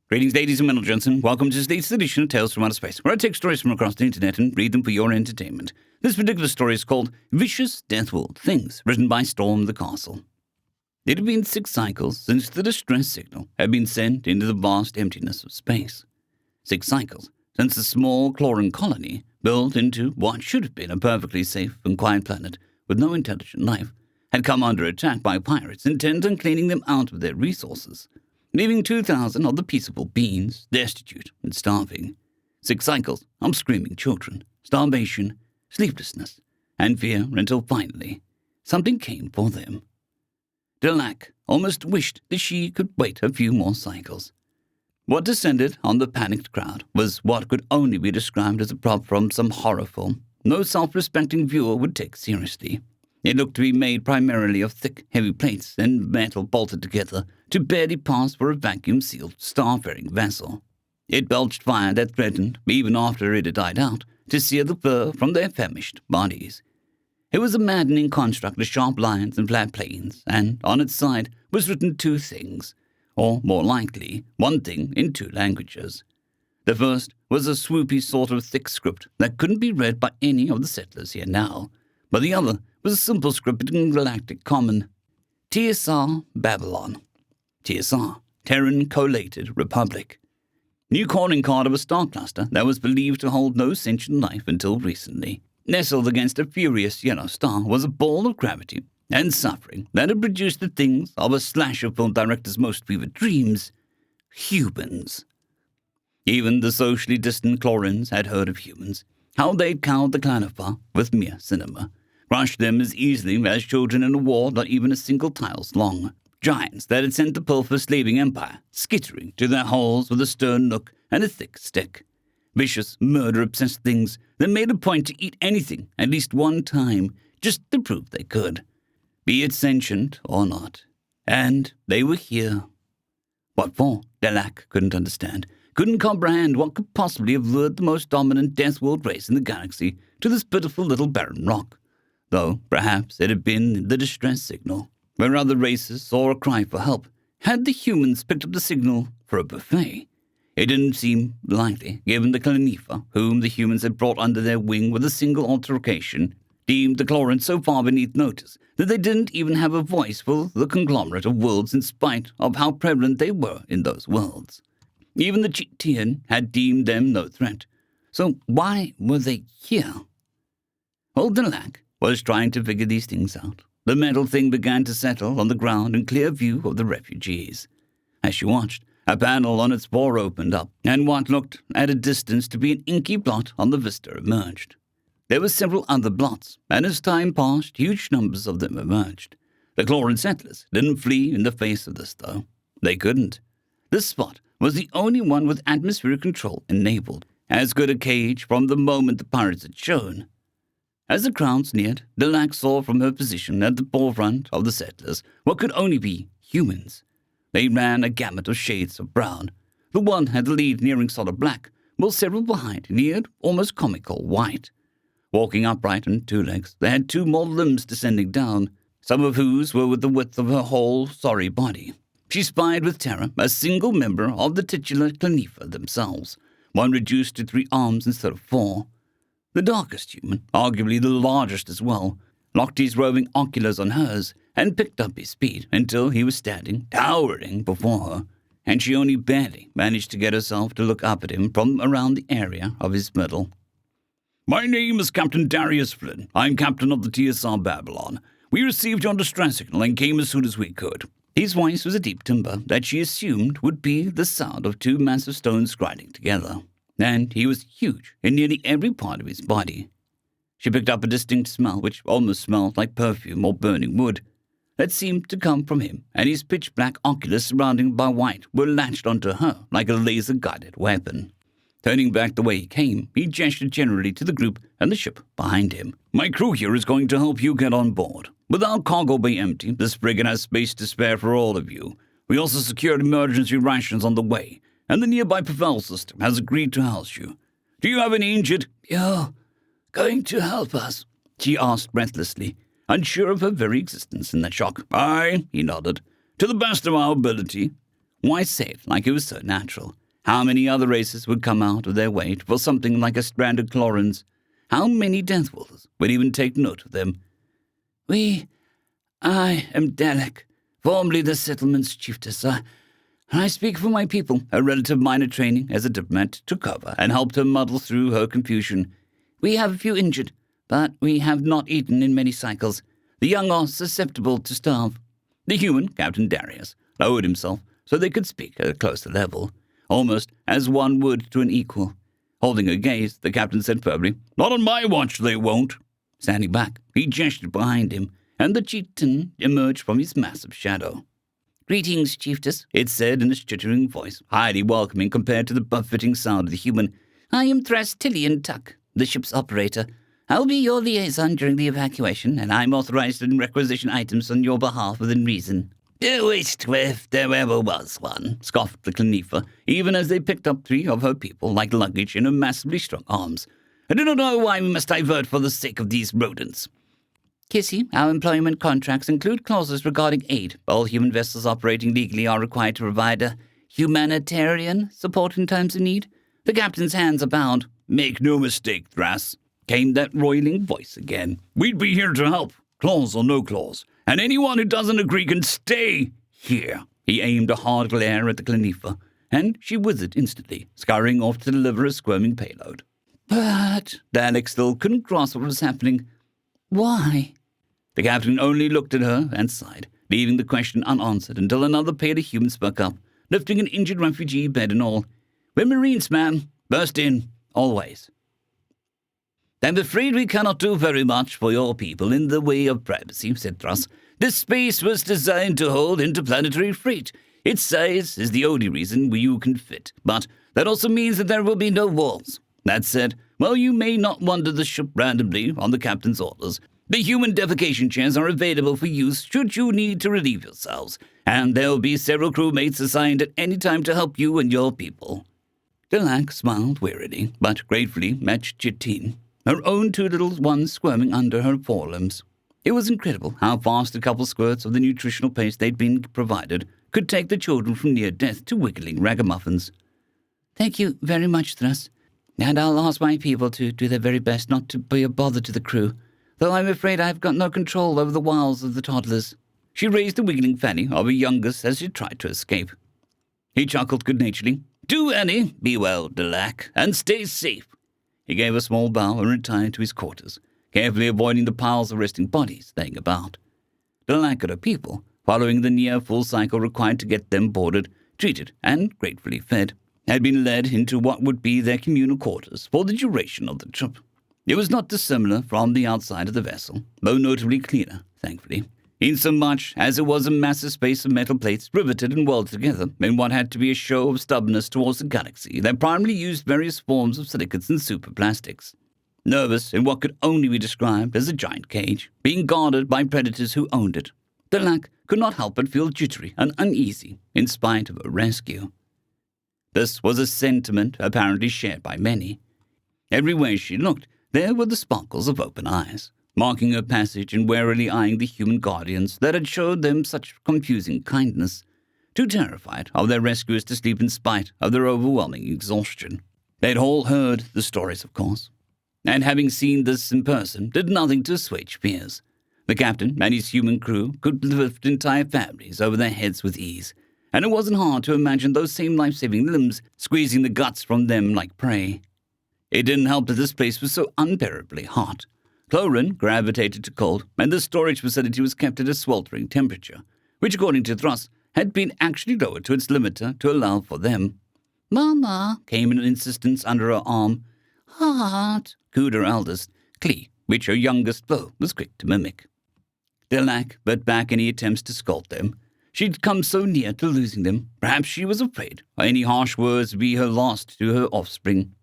Greetings, ladies and gentlemen. Welcome to today's edition of Tales from Outer Space, where I take stories from across the internet and read them for your entertainment. This particular story is called Vicious Deathworld Things, written by Storm the Castle. It had been 6 cycles since the distress signal had been sent into the vast emptiness of space. 6 cycles since the small Cloran colony, built into what should have been a perfectly safe and quiet planet with no intelligent life, had come under attack by pirates intent on cleaning them out of their resources, leaving 2,000 of the peaceable beings destitute and starving. 6 cycles of screaming children, starvation, sleeplessness, and fear until finally something came for them. Delac almost wished that she could wait a few more cycles. What descended on the panicked crowd was what could only be described as a prop from some horror film no self-respecting viewer would take seriously. It looked to be made primarily of thick, heavy plates and metal bolted together to barely pass for a vacuum-sealed starfaring vessel. It belched fire that threatened, even after it had died out, to sear the fur from their famished bodies. It was a maddening construct of sharp lines and flat planes, and on its side was written 2 things, or more likely, 1 thing in 2 languages. The first was a swoopy sort of thick script that couldn't be read by any of the settlers here now, but the other was a simple script in galactic common. TSR Babylon. TSR, Terran Collated Republic. New calling card of a star cluster that was believed to hold no sentient life until recently. Nestled against a furious yellow star was a ball of gravity and suffering that had produced the things of a slasher film director's most vivid dreams: humans. Even the socially distant Clorans had heard of humans, how they'd cowed the Clanifer with mere cinema, crushed them as easily as children in a war not even a single tile's long. Giants that had sent the pilfer slaving empire skittering to their holes with a stern look and a thick stick. Vicious, murder-obsessed things that made a point to eat anything at least 1 time just to prove they could, be it sentient or not. And they were here. What for? Delac couldn't understand, couldn't comprehend what could possibly have lured the most dominant Deathworld race in the galaxy to this pitiful little barren rock, though perhaps it had been the distress signal. Where other races saw a cry for help, had the humans picked up the signal for a buffet? It didn't seem likely, given the Clanifer, whom the humans had brought under their wing with a single altercation, deemed the Clorans so far beneath notice that they didn't even have a voice for the conglomerate of worlds in spite of how prevalent they were in those worlds. Even the Chitian had deemed them no threat. So why were they here? Old Delac was trying to figure these things out. The metal thing began to settle on the ground in clear view of the refugees. As she watched, a panel on its floor opened up, and what looked at a distance to be an inky blot on the vista emerged. There were several other blots, and as time passed, huge numbers of them emerged. The Cloran settlers didn't flee in the face of this, though. They couldn't. This spot was the only one with atmospheric control enabled, as good a cage from the moment the pirates had shown. As the crowds neared, Delac saw from her position at the forefront of the settlers what could only be humans. They ran a gamut of shades of brown. The one had the lead nearing solid black, while several behind neared almost comical white. Walking upright on 2 legs, they had 2 more limbs descending down, some of whose were with the width of her whole sorry body. She spied with terror a single member of the titular Clanifer themselves, one reduced to 3 arms instead of 4. The darkest human, arguably the largest as well, locked his roving oculars on hers and picked up his speed until he was standing, towering before her, and she only barely managed to get herself to look up at him from around the area of his middle. "My name is Captain Darius Flynn. I'm captain of the TSR Babylon. We received your distress signal and came as soon as we could." His voice was a deep timbre that she assumed would be the sound of 2 massive stones grinding together, and he was huge in nearly every part of his body. She picked up a distinct smell which almost smelled like perfume or burning wood that seemed to come from him, and his pitch-black oculars surrounded by white were latched onto her like a laser-guided weapon. Turning back the way he came, he gestured generally to the group and the ship behind him. "My crew here is going to help you get on board. With our cargo bay empty, this frigate has space to spare for all of you. We also secured emergency rations on the way, and the nearby Pavel system has agreed to house you. Do you have any injured?" "You're going to help us?" she asked breathlessly, unsure of her very existence in that shock. "Aye," he nodded. "To the best of our ability. Why say it like it was so natural? How many other races would come out of their way for something like a strand of chlorins? How many Deathworlders would even take note of them? I am Dalek, formerly the settlement's chiefess. I speak for my people. Her relative minor training as a diplomat took over and helped her muddle through her confusion. We have a few injured, but we have not eaten in many cycles. The young are susceptible to starve. The human, Captain Darius, lowered himself so they could speak at a closer level, almost as one would to an equal. Holding her gaze, the captain said firmly, "Not on my watch, they won't." Standing back, he gestured behind him, and the chieftain emerged from his massive shadow. "Greetings, chiefess," it said in a chittering voice, highly welcoming compared to the buffeting sound of the human. "I am Thrastillian Tuck, the ship's operator. I'll be your liaison during the evacuation, and I'm authorized to requisition items on your behalf within reason." "You wished if there ever was one," scoffed the Clinifa, even as they picked up 3 of her people like luggage in her massively strong arms. "I do not know why we must divert for the sake of these rodents." "Kissy, our employment contracts include clauses regarding aid. All human vessels operating legally are required to provide a humanitarian support in times of need. The captain's hands are bound." "Make no mistake, Thras," came that roiling voice again. "We'd be here to help, clause or no clause. And anyone who doesn't agree can stay here." He aimed a hard glare at the Clinifa, and she withered instantly, scurrying off to deliver a squirming payload. "But," Dalek still couldn't grasp what was happening. "Why?" The captain only looked at her and sighed, leaving the question unanswered until another pair of humans spoke up, lifting an injured refugee, bed and all. "We're Marines, ma'am. Burst in. Always." "I'm afraid we cannot do very much for your people in the way of privacy," said Thruss. "This space was designed to hold interplanetary freight. Its size is the only reason you can fit, but that also means that there will be no walls. That said, while you may not wander the ship randomly on the captain's orders, the human defecation chairs are available for use should you need to relieve yourselves, and there will be several crewmates assigned at any time to help you and your people." Delak smiled wearily, but gratefully matched Chitin, her own 2 little ones squirming under her forelimbs. It was incredible how fast a couple squirts of the nutritional paste they'd been provided could take the children from near death to wiggling ragamuffins. "Thank you very much, Thruss, and I'll ask my people to do their very best not to be a bother to the crew, though I'm afraid I've got no control over the wiles of the toddlers." She raised the wiggling fanny of her youngest as she tried to escape. He chuckled good-naturedly. "Do, Annie. Be well, Delak, and stay safe." He gave a small bow and retired to his quarters, carefully avoiding the piles of resting bodies laying about. Delak and her people, following the near full cycle required to get them boarded, treated, and gratefully fed, had been led into what would be their communal quarters for the duration of the trip. It was not dissimilar from the outside of the vessel, though notably cleaner, thankfully, insomuch as it was a massive space of metal plates riveted and welded together in what had to be a show of stubbornness towards the galaxy that primarily used various forms of silicates and superplastics. Nervous in what could only be described as a giant cage, being guarded by predators who owned it, Delak could not help but feel jittery and uneasy in spite of a rescue. This was a sentiment apparently shared by many. Everywhere she looked, there were the sparkles of open eyes, marking her passage and warily eyeing the human guardians that had showed them such confusing kindness, too terrified of their rescuers to sleep in spite of their overwhelming exhaustion. They'd all heard the stories, of course, and having seen this in person did nothing to assuage fears. The captain and his human crew could lift entire families over their heads with ease, and it wasn't hard to imagine those same life-saving limbs squeezing the guts from them like prey. It didn't help that this place was so unbearably hot. Clorin gravitated to cold, and the storage facility was kept at a sweltering temperature, which, according to Thruss, had been actually lowered to its limiter to allow for them. "Mama," came an insistence under her arm. "Hot," cooed her eldest, Klee, which her youngest Bo was quick to mimic. Delak bit back any attempts to scold them. She'd come so near to losing them. Perhaps she was afraid any harsh words would be her last to her offspring.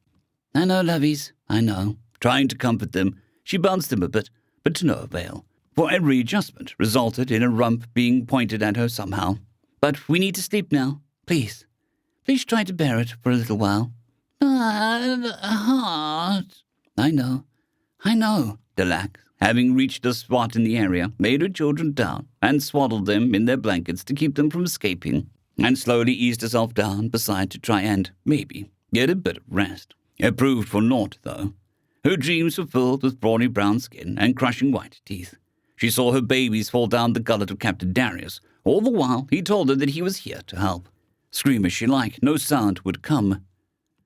"I know, lovies, I know." Trying to comfort them, she bounced them a bit, but to no avail, for every adjustment resulted in a rump being pointed at her somehow. "But we need to sleep now. Please. Please try to bear it for a little while." "Heart." I know, Delak, having reached a spot in the area, laid her children down and swaddled them in their blankets to keep them from escaping. and slowly eased herself down beside to try and, maybe, get a bit of rest. It proved for naught, though. Her dreams were filled with brawny brown skin and crushing white teeth. She saw her babies fall down the gullet of Captain Darius. All the while, he told her that he was here to help. Scream as she liked, no sound would come.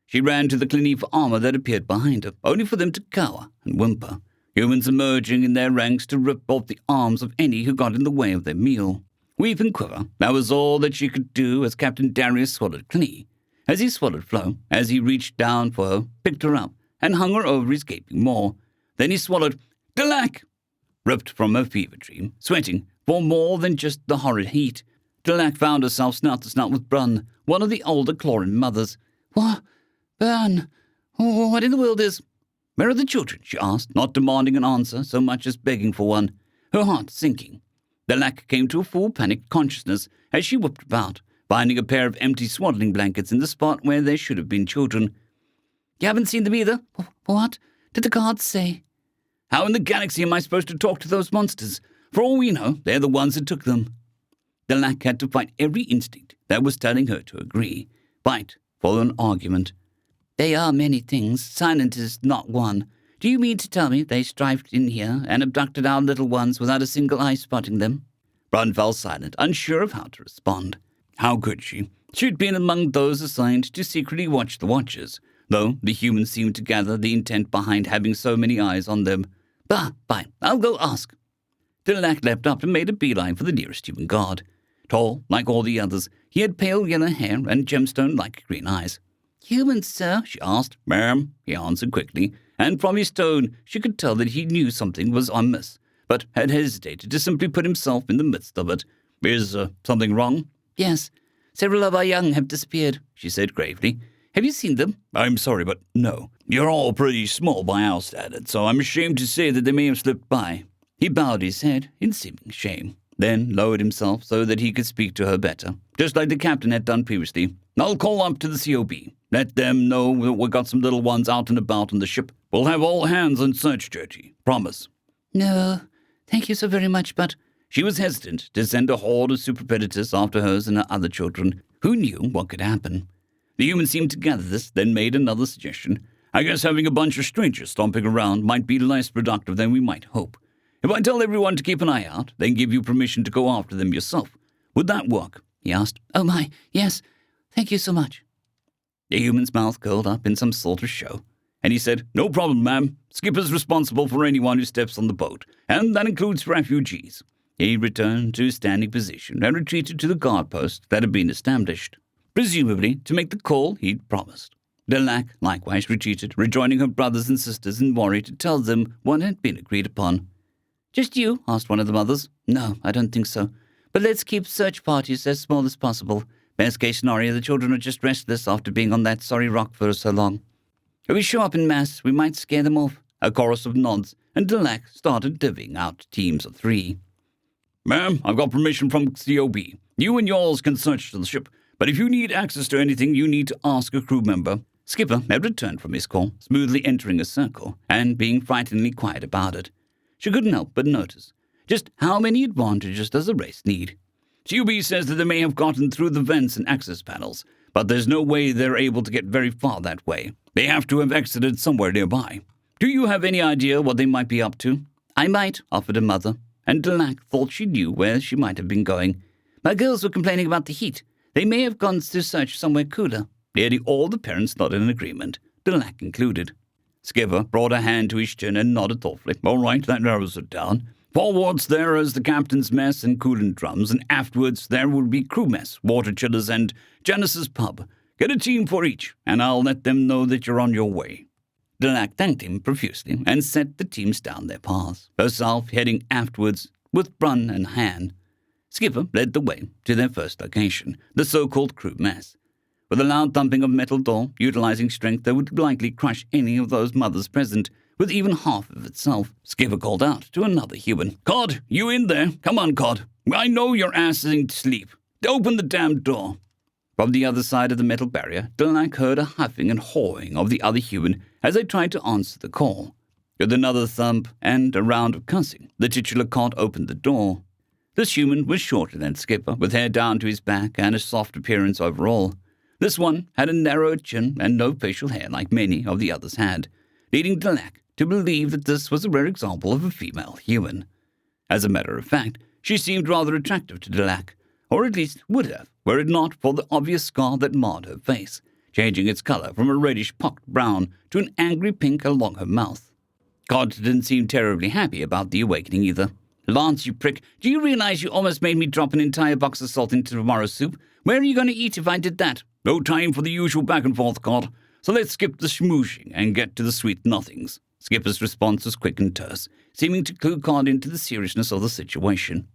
She ran to the clinging for armor that appeared behind her, only for them to cower and whimper, humans emerging in their ranks to rip off the arms of any who got in the way of their meal. Weep and quiver, that was all that she could do as Captain Darius swallowed Clee. As he swallowed Flo, as he reached down for her, picked her up, and hung her over his gaping maw. Then he swallowed Delac! Ripped from her fever dream, sweating for more than just the horrid heat. Delac found herself snout to snout with Brun, one of the older Clorin mothers. "What? Brun? What in the world is—" "Where are the children?" she asked, not demanding an answer so much as begging for one, her heart sinking. Delac came to a full panicked consciousness as she whipped about, finding a pair of empty swaddling blankets in the spot where there should have been children. "You haven't seen them either? What did the guards say?" "How in the galaxy am I supposed to talk to those monsters? For all we know, they're the ones that took them." Delac had to fight every instinct that was telling her to agree. Fight for an argument. "They are many things. Silent is not one. Do you mean to tell me they strifed in here and abducted our little ones without a single eye spotting them?" Brun fell silent, unsure of how to respond. How could she? She'd been among those assigned to secretly watch the Watchers, though the humans seemed to gather the intent behind having so many eyes on them. "Bah, fine, I'll go ask." Delac leapt up and made a beeline for the nearest human guard. Tall, like all the others, he had pale yellow hair and gemstone-like green eyes. "Humans, sir?" she asked. "Ma'am," he answered quickly, and from his tone she could tell that he knew something was amiss, but had hesitated to simply put himself in the midst of it. "Is something wrong?" "Yes. Several of our young have disappeared," she said gravely. "Have you seen them?" "I'm sorry, but no. You're all pretty small by our standards, so I'm ashamed to say that they may have slipped by." He bowed his head in seeming shame, then lowered himself so that he could speak to her better, just like the captain had done previously. "I'll call up to the COB. Let them know that we've got some little ones out and about on the ship. We'll have all hands on search duty. Promise." "No, thank you so very much, but—" She was hesitant to send a horde of super predators after hers and her other children. Who knew what could happen? The human seemed to gather this, then made another suggestion. "I guess having a bunch of strangers stomping around might be less productive than we might hope. If I tell everyone to keep an eye out, then give you permission to go after them yourself, would that work?" he asked. "Oh my, yes. Thank you so much." The human's mouth curled up in some sort of show, and he said, "No problem, ma'am. Skipper's responsible for anyone who steps on the boat, and that includes refugees." He returned to his standing position and retreated to the guard post that had been established, presumably to make the call he'd promised. Delac likewise retreated, rejoining her brothers and sisters in worry to tell them what had been agreed upon. "Just you?" asked one of the mothers. "No, I don't think so. But let's keep search parties as small as possible. Best case scenario, the children are just restless after being on that sorry rock for so long. If we show up in mass, we might scare them off." A chorus of nods, and Delac started divvying out teams of 3. "Ma'am, I've got permission from COB. You and yours can search the ship, but if you need access to anything, you need to ask a crew member." Skipper had returned from his call, smoothly entering a circle, and being frighteningly quiet about it. She couldn't help but notice just how many advantages does a race need. "COB says that they may have gotten through the vents and access panels, but there's no way they're able to get very far that way. They have to have exited somewhere nearby. Do you have any idea what they might be up to?" "I might," offered her mother, and Delac thought she knew where she might have been going. "My girls were complaining about the heat. They may have gone to search somewhere cooler." Nearly all the parents nodded in agreement, Delac included. Skipper brought a hand to his chin and nodded thoughtfully. "All right, that narrows it down. Forwards there is the captain's mess and coolant drums, and afterwards there will be crew mess, water chillers, and Janice's pub. Get a team for each, and I'll let them know that you're on your way." Delac thanked him profusely and set the teams down their paths, herself heading afterwards with Brun and Han. Skipper led the way to their first location, the so-called crew mess. With a loud thumping of metal door, utilizing strength that would likely crush any of those mothers present, with even half of itself, Skipper called out to another human. "Cod, you in there? Come on, Cod. I know your ass ain't asleep. Open the damn door." From the other side of the metal barrier, Delac heard a huffing and hawing of the other human as they tried to answer the call. With another thump and a round of cussing, the titular Cod opened the door. This human was shorter than Skipper, with hair down to his back and a soft appearance overall. This one had a narrow chin and no facial hair like many of the others had, leading Delac to believe that this was a rare example of a female human. As a matter of fact, she seemed rather attractive to Delac, or at least would have, were it not for the obvious scar that marred her face, changing its color from a reddish pocked brown to an angry pink along her mouth. God didn't seem terribly happy about the awakening either. "Lance, you prick, do you realize you almost made me drop an entire box of salt into tomorrow's soup? Where are you going to eat if I did that?" "No time for the usual back and forth, God. So let's skip the schmooshing and get to the sweet nothings." Skipper's response was quick and terse, seeming to clue Cod into the seriousness of the situation.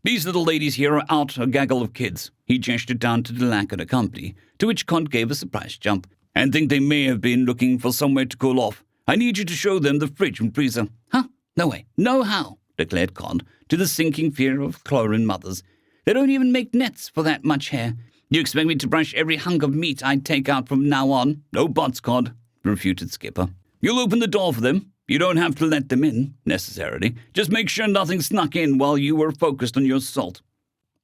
"These little ladies here are out a gaggle of kids." He gestured down to Delac and her company, to which Cod gave a surprised jump, "and think they may have been looking for somewhere to cool off. I need you to show them the fridge and freezer." "Huh? No way. No how," declared Cod, to the sinking fear of Clorin mothers. "They don't even make nets for that much hair. You expect me to brush every hunk of meat I take out from now on?" "No buts, Cod," refuted Skipper. "You'll open the door for them. You don't have to let them in, necessarily. Just make sure nothing snuck in while you were focused on your salt."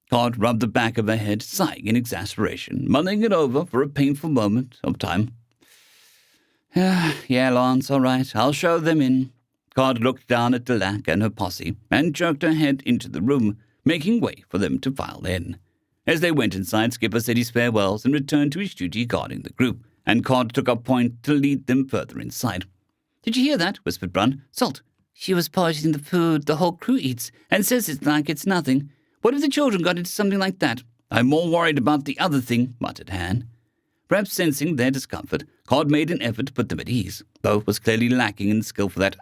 Cod rubbed the back of her head, sighing in exasperation, mulling it over for a painful moment of time. Yeah, Lance, all right. I'll show them in." Cod looked down at Delac and her posse and jerked her head into the room, making way for them to file in. As they went inside, Skipper said his farewells and returned to his duty guarding the group, and Cod took up point to lead them further inside. "Did you hear that?" whispered Brun. "Salt. She was poisoning the food the whole crew eats, and says it's like it's nothing. What if the children got into something like that?" "I'm more worried about the other thing," muttered Han. Perhaps sensing their discomfort, Cod made an effort to put them at ease, though was clearly lacking in skill for that.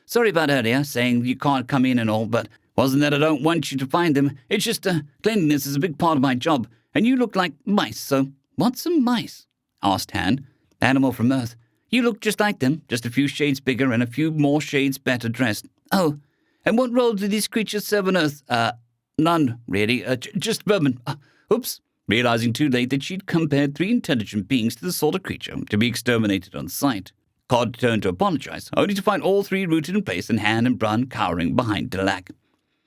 Sorry about earlier, saying you can't come in and all, but wasn't that I don't want you to find them. It's just, cleanliness is a big part of my job, and you look like mice, so..." "What's a mice?" asked Han. "Animal from Earth. You look just like them, just a few shades bigger and a few more shades better dressed." "Oh, and what role do these creatures serve on Earth?" None, really. Just vermin. Oops." Realizing too late that she'd compared 3 intelligent beings to the sort of creature to be exterminated on sight. Cod turned to apologize, only to find all 3 rooted in place and Han and Brun cowering behind Delac.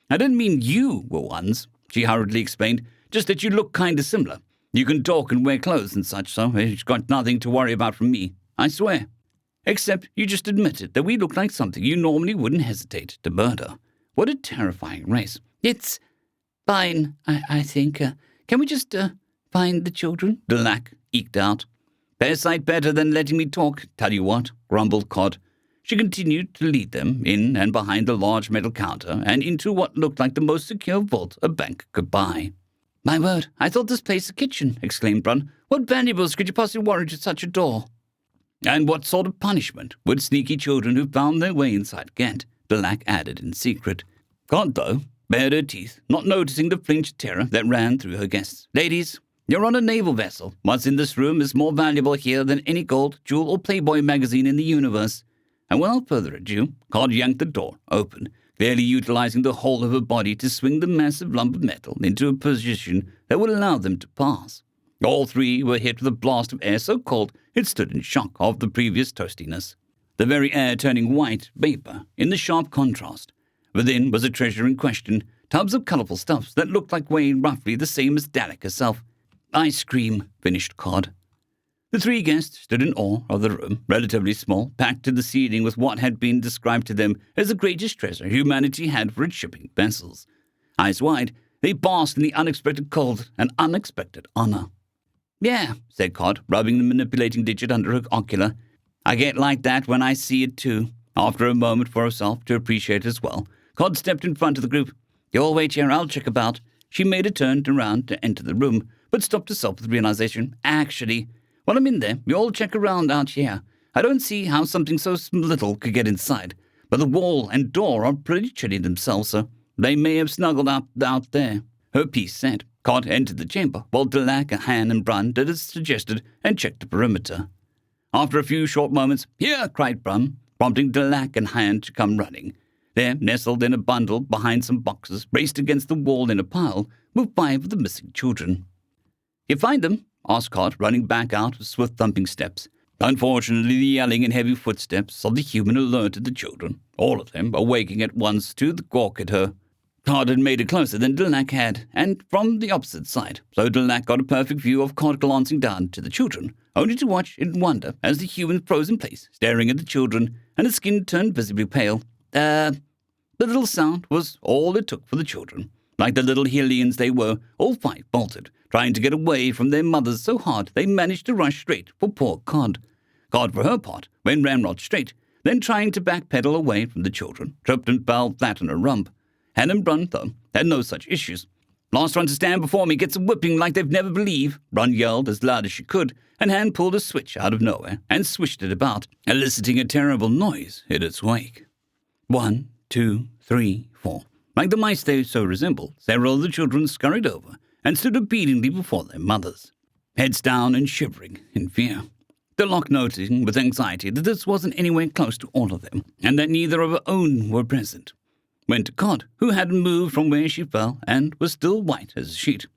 "I didn't mean you were ones," she hurriedly explained, "just that you look kinda similar. You can talk and wear clothes and such, so you've got nothing to worry about from me, I swear. Except you just admitted that we look like something you normally wouldn't hesitate to murder. What a terrifying race." "It's fine, I think. Can we just, find the children?" Delac eked out. "Fair sight better than letting me talk, tell you what," grumbled Cod. She continued to lead them in and behind the large metal counter and into what looked like the most secure vault a bank could buy. "My word, I thought this place a kitchen," exclaimed Brun. "What valuables could you possibly warrant at such a door?" "And what sort of punishment would sneaky children who found their way inside get?" Delac added in secret. Cod, though, bared her teeth, not noticing the flinched terror that ran through her guests. "Ladies, you're on a naval vessel. What's in this room is more valuable here than any gold, jewel, or Playboy magazine in the universe." And without further ado, Cod yanked the door open, clearly utilizing the whole of her body to swing the massive lump of metal into a position that would allow them to pass. All 3 were hit with a blast of air so cold it stood in shock of the previous toastiness, the very air turning white vapor in the sharp contrast. Within was the treasure in question, tubs of colorful stuffs that looked like weighing roughly the same as Delac herself. "Ice cream," finished Cod. The 3 guests stood in awe of the room, relatively small, packed to the ceiling with what had been described to them as the greatest treasure humanity had for its shipping vessels. Eyes wide, they basked in the unexpected cold and unexpected honor. "Yeah," said Cod, rubbing the manipulating digit under her ocular. "I get like that when I see it too." After a moment for herself to appreciate it as well, Cod stepped in front of the group. "You all wait here, I'll check about." She made a turn around to enter the room, but stopped herself with the realization. "Actually, while I'm in there, you all check around out here. I don't see how something so little could get inside, but the wall and door are pretty chilly themselves, so they may have snuggled up out there." Her piece said. Cod entered the chamber, while Delac, Han, and Brun did as suggested and checked the perimeter. After a few short moments, "Here!" cried Brun, prompting Delac and Han to come running. There, nestled in a bundle behind some boxes, braced against the wall in a pile, were 5 of the missing children. "You find them?" asked Cod, running back out with swift thumping steps. Unfortunately, the yelling and heavy footsteps of the human alerted the children, all of them awaking at once to the gawk at her. Cod had made it closer than Delac had, and from the opposite side, so Delac got a perfect view of Cod glancing down to the children, only to watch in wonder as the human froze in place, staring at the children, and his skin turned visibly pale. The little sound was all it took for the children. Like the little hellions they were, all five bolted, trying to get away from their mothers so hard they managed to rush straight for poor Cod. Cod, for her part, went ramrod straight, then trying to backpedal away from the children, tripped and fell flat on her rump. Han and Brun, though, had no such issues. "Last one to stand before me gets a whipping like they've never believed," Brun yelled as loud as she could, and Han pulled a switch out of nowhere and swished it about, eliciting a terrible noise in its wake. 1, 2, 3, 4. Like the mice they so resembled, several of the children scurried over and stood obediently before their mothers, heads down and shivering in fear. Delac, noting with anxiety that this wasn't anywhere close to all of them, and that neither of her own were present, went to Cod, who hadn't moved from where she fell and was still white as a sheet.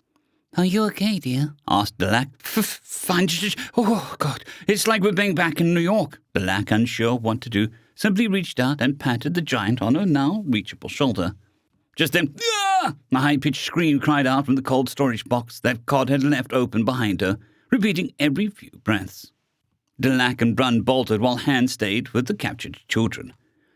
"Are you okay, dear?" asked Delac. "Fine. Oh, God, it's like we're being back in New York." Delac, unsure what to do, simply reached out and patted the giant on her now reachable shoulder. Just then, "Ah!" a high-pitched scream cried out from the cold storage box that Cod had left open behind her, repeating every few breaths. Delac and Brun bolted while Han stayed with the captured children.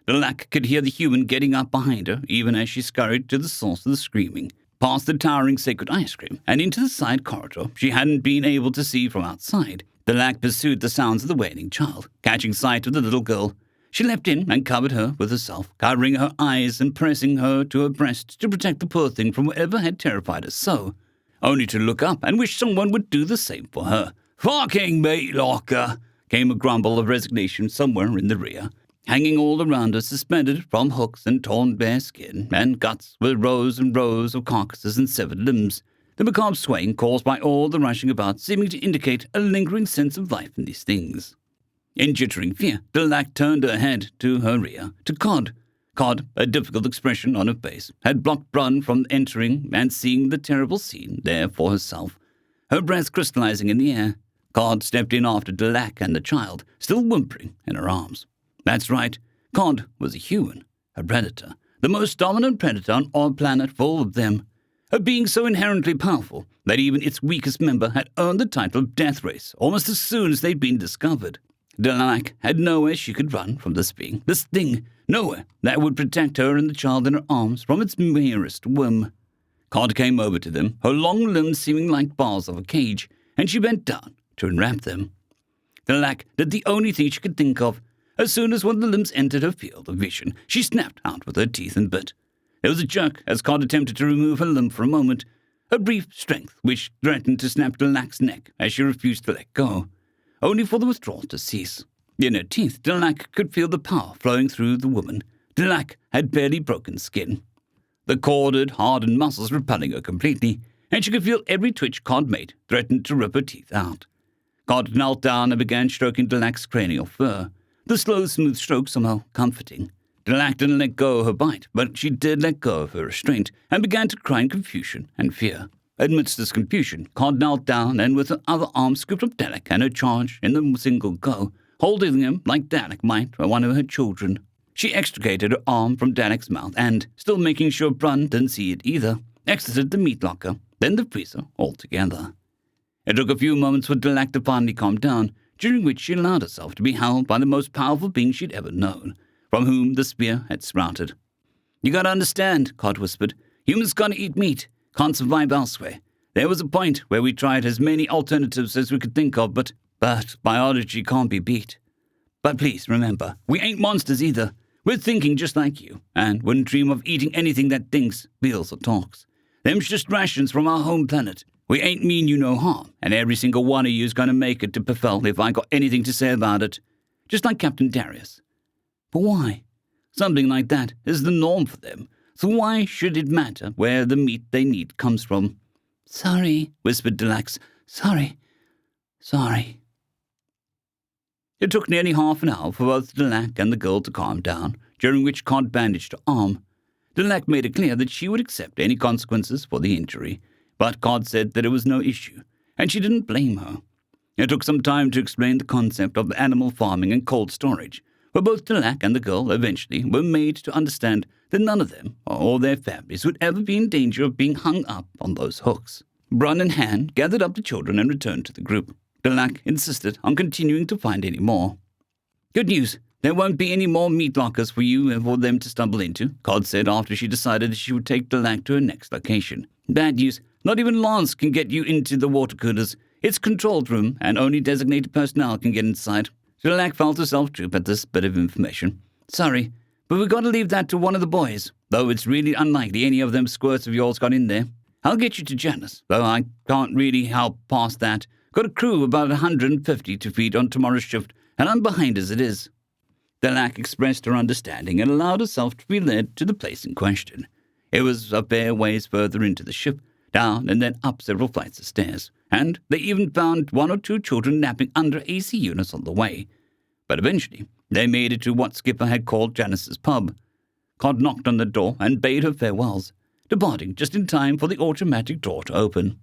Delac could hear the human getting up behind her, even as she scurried to the source of the screaming, past the towering sacred ice cream, and into the side corridor she hadn't been able to see from outside. Delac pursued the sounds of the wailing child, catching sight of the little girl. She leapt in and covered her with herself, covering her eyes and pressing her to her breast to protect the poor thing from whatever had terrified her so, only to look up and wish someone would do the same for her. "Fucking meat locker!" came a grumble of resignation somewhere in the rear. Hanging all around her, suspended from hooks and torn bare skin and guts, were rows and rows of carcasses and severed limbs, the macabre swaying caused by all the rushing about seeming to indicate a lingering sense of life in these things. In jittering fear, Delac turned her head to her rear, to Cod. Cod, a difficult expression on her face, had blocked Brun from entering and seeing the terrible scene there for herself, her breath crystallizing in the air. Cod stepped in after Delac and the child, still whimpering in her arms. That's right, Cod was a human, a predator, the most dominant predator on our planet full of them, a being so inherently powerful that even its weakest member had earned the title of Death Race almost as soon as they'd been discovered. Delac had nowhere she could run from this being, this thing, nowhere that would protect her and the child in her arms from its merest whim. Cod came over to them, her long limbs seeming like bars of a cage, and she bent down to unwrap them. Delac did the only thing she could think of. As soon as one of the limbs entered her field of vision, she snapped out with her teeth and bit. There was a jerk as Cod attempted to remove her limb for a moment, a brief strength which threatened to snap Delac's neck as she refused to let go, only for the withdrawal to cease. In her teeth, Delac could feel the power flowing through the woman. Delac had barely broken skin, the corded, hardened muscles repelling her completely, and she could feel every twitch Cod made threatened to rip her teeth out. Cod knelt down and began stroking Delac's cranial fur, the slow, smooth stroke somehow comforting. Delac didn't let go of her bite, but she did let go of her restraint and began to cry in confusion and fear. Amidst this confusion, Cod knelt down and with her other arm scooped up Delac and her charge in a single go, holding him like Delac might one of her children. She extricated her arm from Delac's mouth and, still making sure Brun didn't see it either, exited the meat locker, then the freezer altogether. It took a few moments for Delac to finally calm down, during which she allowed herself to be held by the most powerful being she'd ever known, from whom the spear had sprouted. "You gotta understand," Cod whispered. "Humans gotta eat meat, can't survive elsewhere. There was a point where we tried as many alternatives as we could think of, but biology can't be beat. But please remember, we ain't monsters either. We're thinking just like you, and wouldn't dream of eating anything that thinks, feels, or talks. Them's just rations from our home planet. We ain't mean you no harm, and every single one of you's gonna make it to Perfel if I got anything to say about it. Just like Captain Darius. But why? Something like that is the norm for them, so why should it matter where the meat they need comes from?" "Sorry," whispered Delac. Sorry. It took nearly half an hour for both Delac and the girl to calm down, during which Cod bandaged her arm. Delac made it clear that she would accept any consequences for the injury, but Cod said that it was no issue, and she didn't blame her. It took some time to explain the concept of animal farming and cold storage, but both Delac and the girl eventually were made to understand that none of them or their families would ever be in danger of being hung up on those hooks. Brun and Han gathered up the children and returned to the group. Delac insisted on continuing to find any more. "Good news. There won't be any more meat lockers for you and for them to stumble into," Cod said after she decided that she would take Delac to her next location. "Bad news. Not even Lance can get you into the water coolers. It's controlled room, and only designated personnel can get inside." Delac felt herself droop at this bit of information. "Sorry, but we've got to leave that to one of the boys, though it's really unlikely any of them squirts of yours got in there. I'll get you to Janice, though I can't really help past that. Got a crew about 150 to feed on tomorrow's shift, and I'm behind as it is." Delac expressed her understanding and allowed herself to be led to the place in question. It was a fair ways further into the ship, down and then up several flights of stairs, and they even found one or two children napping under AC units on the way. But eventually, they made it to what Skipper had called Janice's pub. Cod knocked on the door and bade her farewells, departing just in time for the automatic door to open.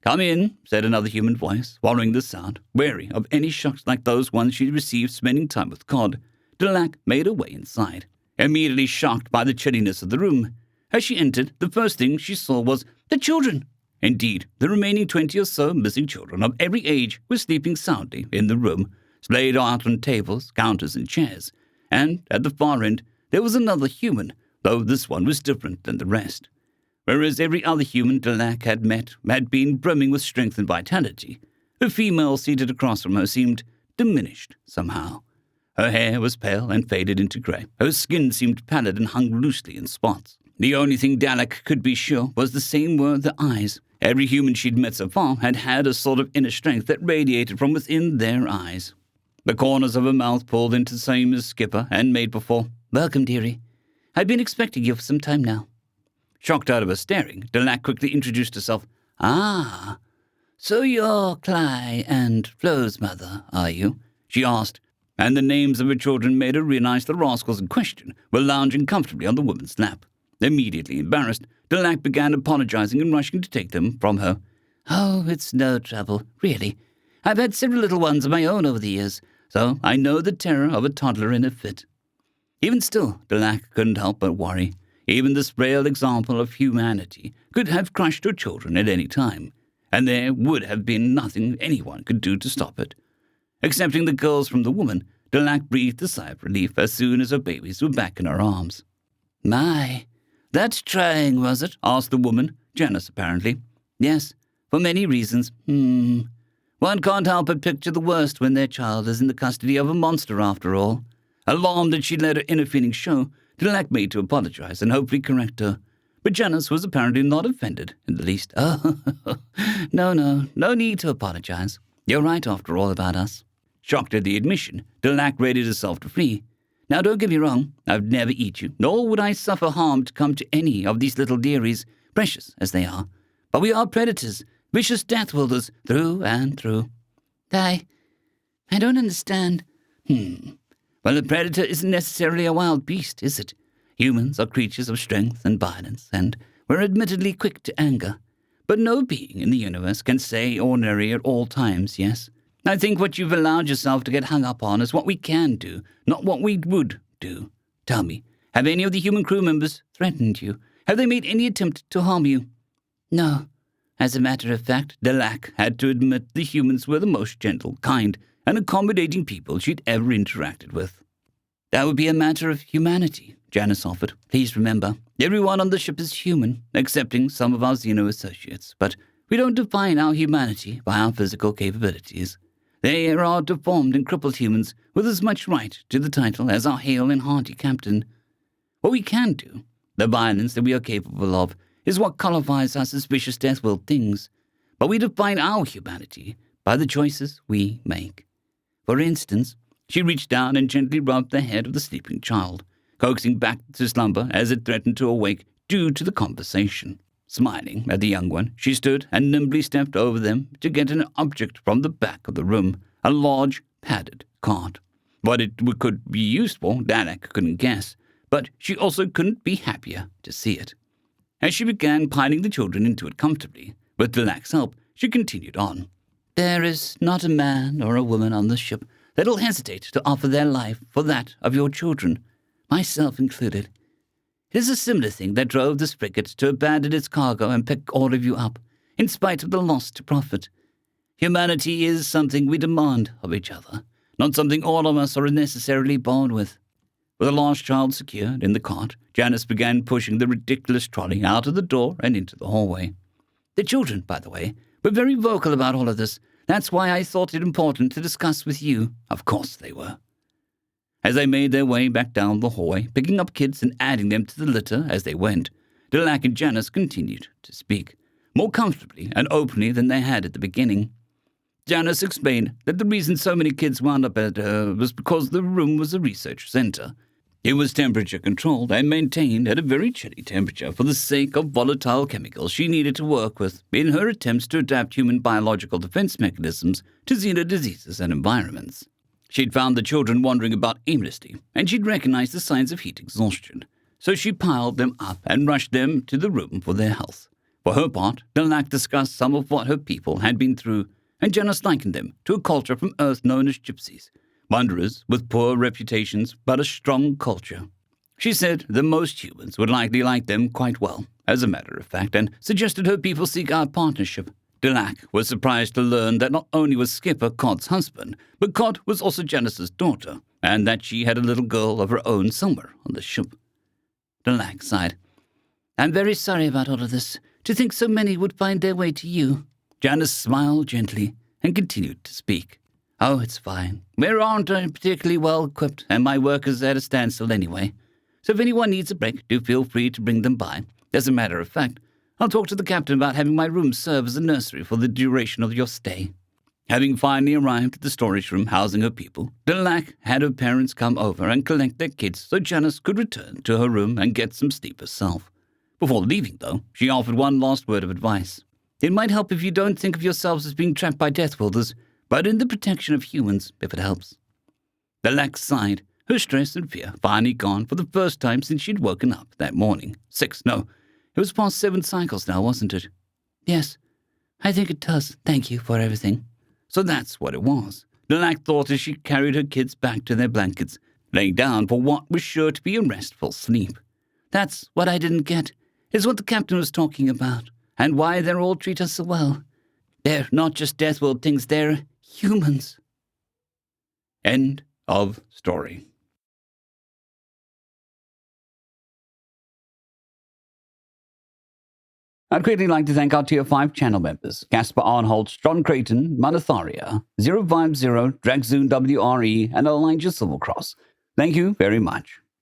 "Come in," said another human voice, following the sound, wary of any shocks like those ones she'd received spending time with Cod. Delac made her way inside, immediately shocked by the chilliness of the room. As she entered, the first thing she saw was the children. Indeed, the remaining 20 or so missing children of every age were sleeping soundly in the room, splayed out on tables, counters, and chairs. And at the far end, there was another human, though this one was different than the rest. Whereas every other human Delac had met had been brimming with strength and vitality, the female seated across from her seemed diminished somehow. Her hair was pale and faded into grey. Her skin seemed pallid and hung loosely in spots. The only thing Delac could be sure was the same were the eyes. Every human she'd met so far had had a sort of inner strength that radiated from within their eyes. The corners of her mouth pulled into the same as Skipper and made before. "Welcome, dearie. I've been expecting you for some time now." Shocked out of her staring, Delac quickly introduced herself. "Ah, so you're Cly and Flo's mother, are you?" she asked, and the names of her children made her realize the rascals in question were lounging comfortably on the woman's lap. Immediately embarrassed, Delac began apologizing and rushing to take them from her. "Oh, it's no trouble, really. I've had several little ones of my own over the years, so I know the terror of a toddler in a fit." Even still, Delac couldn't help but worry. Even this frail example of humanity could have crushed her children at any time, and there would have been nothing anyone could do to stop it. Accepting the girls from the woman, Delac breathed a sigh of relief as soon as her babies were back in her arms. "My, that's trying, was it?" asked the woman, Janice apparently. "Yes, for many reasons. One can't help but picture the worst when their child is in the custody of a monster after all." Alarmed that she'd let her inner feelings show, Delac made to apologize and hopefully correct her. But Janice was apparently not offended in the least. "Oh, no need to apologize. You're right after all about us." Shocked at the admission, Delac readied herself to flee. "Now don't get me wrong, I'd never eat you, nor would I suffer harm to come to any of these little dearies, precious as they are. But we are predators, vicious deathworlders, through and through." I don't understand." Well, a predator isn't necessarily a wild beast, is it? Humans are creatures of strength and violence, and we're admittedly quick to anger. But no being in the universe can stay ordinary at all times, yes? I think what you've allowed yourself to get hung up on is what we can do, not what we would do. Tell me, have any of the human crew members threatened you? Have they made any attempt to harm you?" "No. As a matter of fact, Delac had to admit the humans were the most gentle, kind, and accommodating people she'd ever interacted with." "That would be a matter of humanity," Janice offered. "Please remember, everyone on the ship is human, excepting some of our Xeno associates, but we don't define our humanity by our physical capabilities. They are deformed and crippled humans with as much right to the title as our hale and hearty captain. What we can do, the violence that we are capable of, is what qualifies us as vicious Deathworld things, but we define our humanity by the choices we make. For instance," she reached down and gently rubbed the head of the sleeping child, coaxing back to slumber as it threatened to awake due to the conversation. Smiling at the young one, she stood and nimbly stepped over them to get an object from the back of the room, a large, padded card. What it could be used for, Delac couldn't guess, but she also couldn't be happier to see it. As she began piling the children into it comfortably, with Delac's help, she continued on. "There is not a man or a woman on the ship that'll hesitate to offer their life for that of your children, myself included. It is a similar thing that drove the frigate to abandon its cargo and pick all of you up, in spite of the loss to profit. Humanity is something we demand of each other, not something all of us are necessarily born with. With a lost child secured in the cart, Janice began pushing the ridiculous trolley out of the door and into the hallway. The children, by the way, were very vocal about all of this. That's why I thought it important to discuss with you. Of course they were. As they made their way back down the hallway, picking up kids and adding them to the litter as they went, Delac and Janice continued to speak, more comfortably and openly than they had at the beginning. Janice explained that the reason so many kids wound up at her was because the room was a research center. It was temperature-controlled and maintained at a very chilly temperature for the sake of volatile chemicals she needed to work with in her attempts to adapt human biological defense mechanisms to xeno diseases and environments. She'd found the children wandering about aimlessly, and she'd recognized the signs of heat exhaustion, so she piled them up and rushed them to the room for their health. For her part, Delac discussed some of what her people had been through, and Janice likened them to a culture from Earth known as gypsies, wanderers with poor reputations but a strong culture. She said that most humans would likely like them quite well, as a matter of fact, and suggested her people seek out partnership. Delac was surprised to learn that not only was Skipper Cod's husband, but Cod was also Janice's daughter, and that she had a little girl of her own somewhere on the ship. Delac sighed. I'm very sorry about all of this. To think so many would find their way to you. Janice smiled gently and continued to speak. Oh, it's fine. We aren't particularly well equipped, and my work is at a standstill anyway. So if anyone needs a break, do feel free to bring them by. As a matter of fact, I'll talk to the captain about having my room serve as a nursery for the duration of your stay. Having finally arrived at the storage room housing her people, Delac had her parents come over and collect their kids so Janice could return to her room and get some sleep herself. Before leaving, though, she offered one last word of advice. It might help if you don't think of yourselves as being trapped by Deathworlders, but in the protection of humans, if it helps. Delac sighed, her stress and fear finally gone for the first time since she'd woken up that morning. It was past 7 cycles now, wasn't it? Yes, I think it does. Thank you for everything. So that's what it was. Delac thought as she carried her kids back to their blankets, laying down for what was sure to be a restful sleep. That's what I didn't get, is what the captain was talking about, and why they all treat us so well. They're not just Deathworld things, they're humans. End of story. I'd greatly like to thank our Tier 5 channel members, Casper Arnholt, John Creighton, Manatharia, 050, Dragzoon WRE, and Elijah Silvercross. Thank you very much.